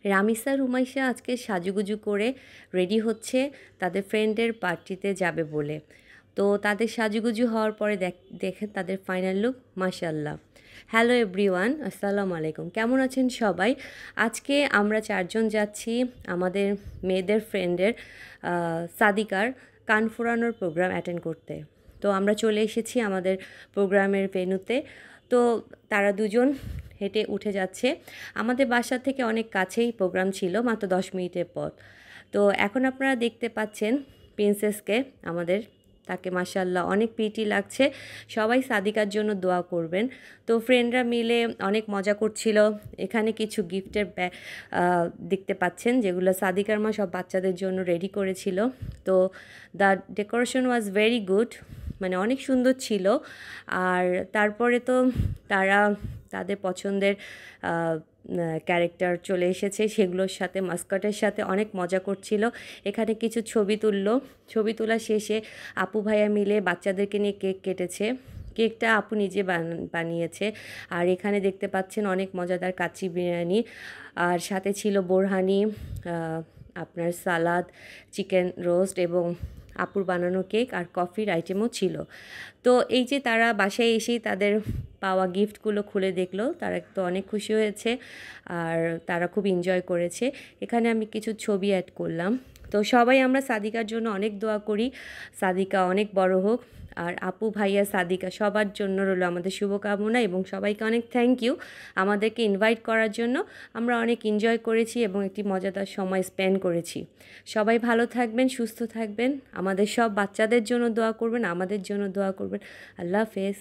রামিসা রুমাইশা আজকে সাজুগুজু করে রেডি হচ্ছে তাদের ফ্রেন্ডের পার্টিতে যাবে বলে। তো তাদের সাজুগুজু হওয়ার পরে দেখেন তাদের ফাইনাল লুক, মাশাল্লাহ। হ্যালো এভরিওয়ান, আসসালামু আলাইকুম। কেমন আছেন সবাই? আজকে আমরা চারজন যাচ্ছি আমাদের মেয়েদের ফ্রেন্ডের সাদিকার কান ফোরানোর প্রোগ্রাম অ্যাটেন্ড করতে। তো আমরা চলে এসেছি আমাদের প্রোগ্রামের ভেন্যুতে। তো তারা দুজন হেঁটে উঠে যাচ্ছে। আমাদের বাসা থেকে অনেক কাছেই প্রোগ্রাম ছিল, মাত্র 10 মিনিটের পথ। তো এখন আপনারা দেখতে পাচ্ছেন প্রিন্সেসকে আমাদের, তাকে মাশাআল্লাহ অনেক প্রিটি লাগছে। সবাই সাদিকার জন্য দোয়া করবেন। তো ফ্রেন্ডরা মিলে অনেক মজা করছিল। এখানে কিছু গিফটের দেখতে পাচ্ছেন যেগুলো সাদিকার মা সব বাচ্চাদের জন্য রেডি করেছিল। তো the decoration was very good, মানে অনেক সুন্দর ছিল। আর তারপরে তো তারা তাদের পছন্দের ক্যারেক্টার চলে এসেছে, সেগুলোর সাথে মাস্কটের সাথে অনেক মজা করছিল। এখানে কিছু ছবি তুললো। ছবি তোলা শেষে আপু ভাইয়া মিলে বাচ্চাদেরকে নিয়ে কেক কেটেছে। কেকটা আপু নিজে বানিয়েছে। আর এখানে দেখতে পাচ্ছেন অনেক মজাদার কাচ্চি বিরিয়ানি, আর সাথে ছিল বোরহানি, আপনার সালাদ, চিকেন রোস্ট এবং আপুর বানানো কেক আর কফির আইটেমও ছিল। তো এই যে তারা বাসায় এসেই তাদের পাওয়া গিফটগুলো খুলে দেখলো, তারা তো অনেক খুশি হয়েছে আর তারা খুব এনজয় করেছে। এখানে আমি কিছু ছবি অ্যাড করলাম। তো সবাই আমরা সাদিকার জন্য অনেক দোয়া করি, সাদিকা অনেক বড় হোক। আর আপু ভাইয়া সাদিকা সবার জন্য রইল আমাদের শুভকামনা, এবং সবাইকে অনেক থ্যাংক ইউ আমাদেরকে ইনভাইট করার জন্য। আমরা অনেক এনজয় করেছি এবং একটি মজাদার সময় স্পেন্ড করেছি। সবাই ভালো থাকবেন, সুস্থ থাকবেন, আমাদের সব বাচ্চাদের জন্য দোয়া করবেন, আমাদের জন্য দোয়া করবেন। আল্লাহ হাফেজ।